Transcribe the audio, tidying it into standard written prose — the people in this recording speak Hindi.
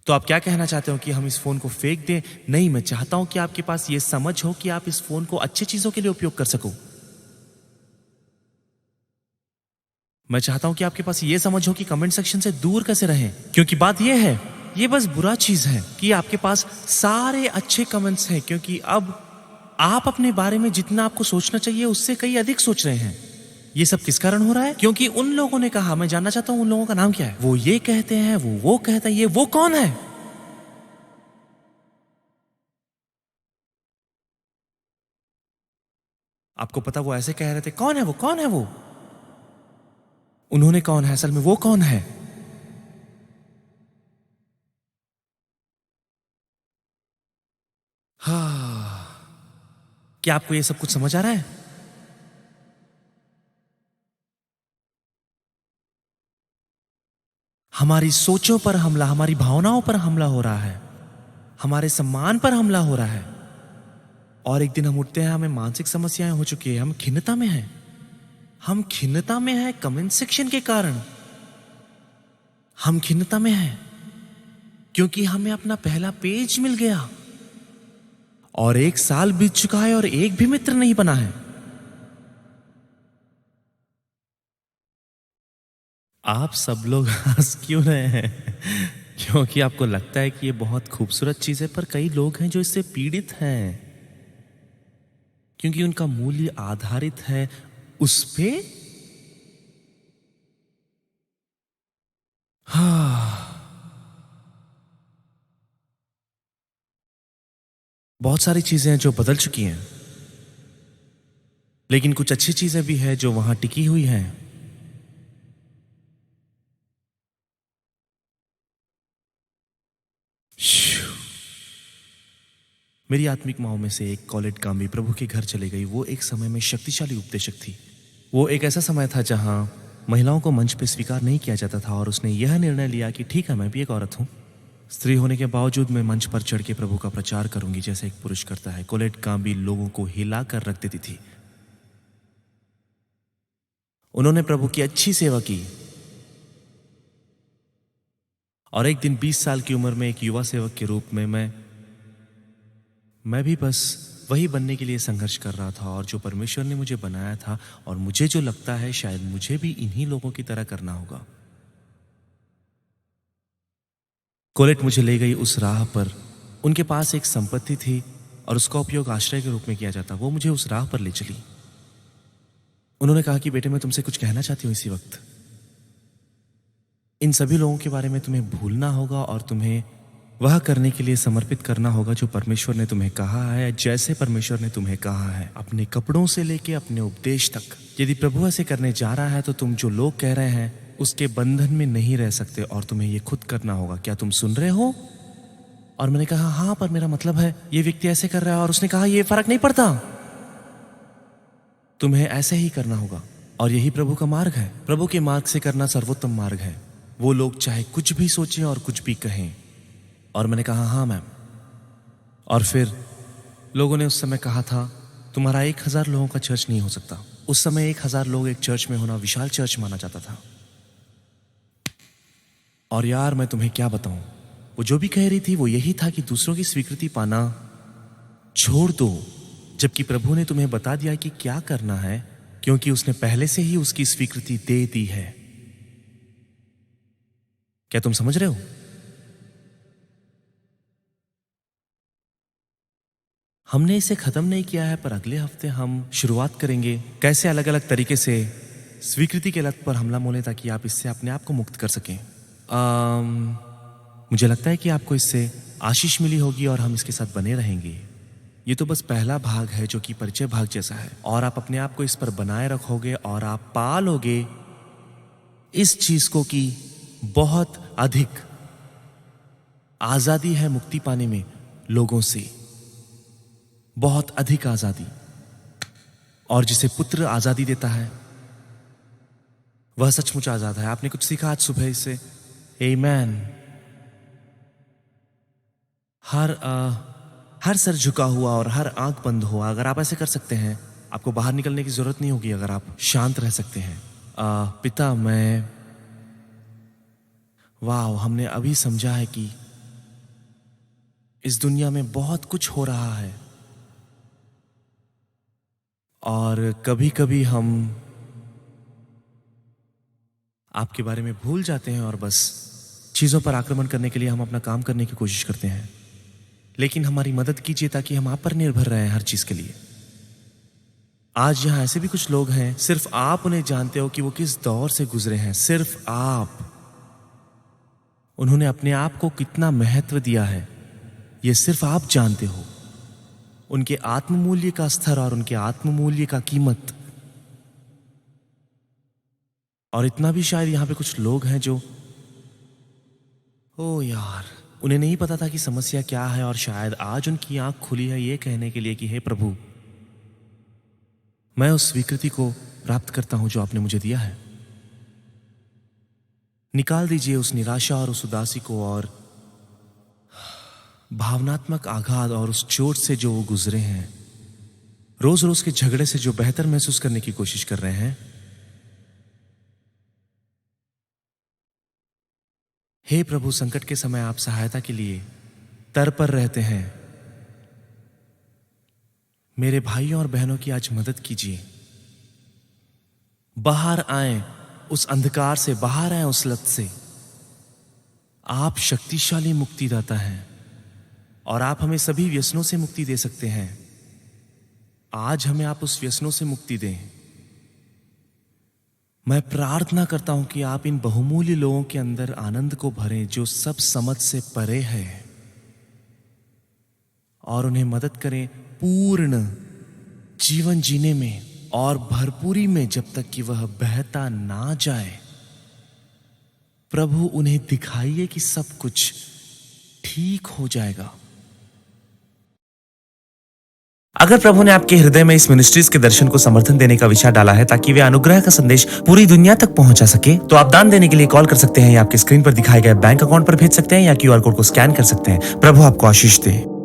तो आप क्या कहना चाहते हो कि हम इस फोन को फेंक दें? नहीं, मैं चाहता हूं कि आपके पास ये समझ हो कि आप इस फोन को अच्छी चीजों के लिए उपयोग कर सको। मैं चाहता हूं कि आपके पास ये समझ हो कि कमेंट सेक्शन से दूर कैसे रहें, क्योंकि बात ये है, ये बस बुरा चीज है कि आपके पास सारे अच्छे कमेंट्स हैं, क्योंकि अब आप अपने बारे में जितना आपको सोचना चाहिए उससे कई अधिक सोच रहे हैं। ये सब किस कारण हो रहा है? क्योंकि उन लोगों ने कहा, मैं जानना चाहता हूं उन लोगों का नाम क्या है। वो ये कहते हैं, वो कहता है, ये वो कौन है? आपको पता वो ऐसे कह रहे थे, कौन है वो, कौन है वो? उन्होंने कौन है असल में, वो कौन है? हाँ, क्या आपको ये सब कुछ समझ आ रहा है? हमारी सोचों पर हमला, हमारी भावनाओं पर हमला हो रहा है, हमारे सम्मान पर हमला हो रहा है। और एक दिन हम उठते हैं, हमें मानसिक समस्याएं हो चुकी है, हम खिन्नता में हैं। हम खिन्नता में हैं कमेंट सेक्शन के कारण। हम खिन्नता में हैं क्योंकि हमें अपना पहला पेज मिल गया और 1 साल बीत चुका है और एक भी मित्र नहीं बना है। आप सब लोग हंस क्यों रहे हैं? क्योंकि आपको लगता है कि ये बहुत खूबसूरत चीज है, पर कई लोग हैं जो इससे पीड़ित हैं, क्योंकि उनका मूल्य आधारित है उस पे। हाँ, बहुत सारी चीजें हैं जो बदल चुकी हैं, लेकिन कुछ अच्छी चीजें भी हैं जो वहां टिकी हुई हैं। श्यू। मेरी आत्मिक माओ में से एक कॉलेट गामी प्रभु के घर चली गई। वो एक समय में शक्तिशाली उपदेशक थी। वो एक ऐसा समय था जहां महिलाओं को मंच पे स्वीकार नहीं किया जाता था, और उसने यह निर्णय लिया कि ठीक है, मैं भी एक औरत हूं, स्त्री होने के बावजूद मैं मंच पर चढ़ के प्रभु का प्रचार करूंगी जैसे एक पुरुष करता है। कोलेट गामी लोगों को हिला कर रख देती थी। उन्होंने प्रभु की अच्छी सेवा की, और एक दिन 20 साल की उम्र में एक युवा सेवक के रूप में मैं भी बस वही बनने के लिए संघर्ष कर रहा था, और जो परमेश्वर ने मुझे बनाया था, और मुझे जो लगता है शायद मुझे भी इन्हीं लोगों की तरह करना होगा। कोलेट मुझे ले गई उस राह पर। उनके पास एक संपत्ति थी और उसका उपयोग आश्रय के रूप में किया जाता। वो मुझे उस राह पर ले चली। उन्होंने कहा कि बेटे, मैं तुमसे कुछ कहना चाहती हूँ इसी वक्त। इन सभी लोगों के बारे में तुम्हें भूलना होगा और तुम्हें वह करने के लिए समर्पित करना होगा जो परमेश्वर ने तुम्हें कहा है, जैसे परमेश्वर ने तुम्हें कहा है, अपने कपड़ों से लेके अपने उपदेश तक। यदि प्रभु ऐसे करने जा रहा है तो तुम जो लोग कह रहे हैं उसके बंधन में नहीं रह सकते, और तुम्हें ये खुद करना होगा। क्या तुम सुन रहे हो? और मैंने कहा हाँ, पर मेरा मतलब है ये व्यक्ति ऐसे कर रहा है। और उसने कहा ये फर्क नहीं पड़ता, तुम्हें ऐसे ही करना होगा, और यही प्रभु का मार्ग है। प्रभु के मार्ग से करना सर्वोत्तम मार्ग है। वो लोग चाहे कुछ भी सोचें और कुछ भी कहें। और मैंने कहा हाँ मैम। और फिर लोगों ने उस समय कहा था तुम्हारा 1000 लोगों का चर्च नहीं हो सकता। उस समय 1000 लोग एक चर्च में होना विशाल चर्च माना जाता था। और यार मैं तुम्हें क्या बताऊं, वो जो भी कह रही थी वो यही था कि दूसरों की स्वीकृति पाना छोड़ दो, जबकि प्रभु ने तुम्हें बता दिया कि क्या करना है, क्योंकि उसने पहले से ही उसकी स्वीकृति दे दी है। क्या तुम समझ रहे हो? हमने इसे खत्म नहीं किया है, पर अगले हफ्ते हम शुरुआत करेंगे कैसे अलग अलग तरीके से स्वीकृति के लत पर हमला बोले, ताकि आप इससे अपने आप को मुक्त कर सकें। मुझे लगता है कि आपको इससे आशीष मिली होगी और हम इसके साथ बने रहेंगे। ये तो बस पहला भाग है जो कि परिचय भाग जैसा है, और आप अपने आप को इस पर बनाए रखोगे और आप पालोगे इस चीज को कि बहुत अधिक आजादी है मुक्ति पाने में लोगों से, बहुत अधिक आजादी। और जिसे पुत्र आजादी देता है वह सचमुच आजाद है। आपने कुछ सीखा आज सुबह इससे? आमीन। हर सर झुका हुआ और हर आंख बंद हुआ, अगर आप ऐसे कर सकते हैं, आपको बाहर निकलने की जरूरत नहीं होगी अगर आप शांत रह सकते हैं। पिता, मैं वाह, हमने अभी समझा है कि इस दुनिया में बहुत कुछ हो रहा है और कभी कभी हम आपके बारे में भूल जाते हैं और बस चीजों पर आक्रमण करने के लिए हम अपना काम करने की कोशिश करते हैं। लेकिन हमारी मदद कीजिए ताकि हम आप पर निर्भर रहें हर चीज के लिए। आज यहां ऐसे भी कुछ लोग हैं, सिर्फ आप उन्हें जानते हो कि वो किस दौर से गुजरे हैं। सिर्फ आप। उन्होंने अपने आप को कितना महत्व दिया है ये सिर्फ आप जानते हो। उनके आत्ममूल्य का स्तर और उनके आत्ममूल्य का कीमत। और इतना भी शायद यहां पे कुछ लोग हैं जो ओ यार, उन्हें नहीं पता था कि समस्या क्या है और शायद आज उनकी आंख खुली है ये कहने के लिए कि हे प्रभु, मैं उस स्वीकृति को प्राप्त करता हूं जो आपने मुझे दिया है। निकाल दीजिए उस निराशा और उस उदासी को और भावनात्मक आघात और उस चोट से जो वो गुजरे हैं, रोज रोज के झगड़े से जो बेहतर महसूस करने की कोशिश कर रहे हैं। हे प्रभु, संकट के समय आप सहायता के लिए तत्पर रहते हैं। मेरे भाइयों और बहनों की आज मदद कीजिए। बाहर आए उस अंधकार से, बाहर आए उस लत से। आप शक्तिशाली मुक्तिदाता हैं और आप हमें सभी व्यसनों से मुक्ति दे सकते हैं। आज हमें आप उस व्यसनों से मुक्ति दें। मैं प्रार्थना करता हूं कि आप इन बहुमूल्य लोगों के अंदर आनंद को भरें जो सब समझ से परे है, और उन्हें मदद करें पूर्ण जीवन जीने में और भरपूरी में जब तक कि वह बहता ना जाए। प्रभु, उन्हें दिखाइए कि सब कुछ ठीक हो जाएगा। अगर प्रभु ने आपके हृदय में इस मिनिस्ट्रीज के दर्शन को समर्थन देने का विचार डाला है ताकि वे अनुग्रह का संदेश पूरी दुनिया तक पहुंचा सके, तो आप दान देने के लिए कॉल कर सकते हैं या आपके स्क्रीन पर दिखाए गए बैंक अकाउंट पर भेज सकते हैं या क्यूआर कोड को स्कैन कर सकते हैं। प्रभु आपको आशीष दे।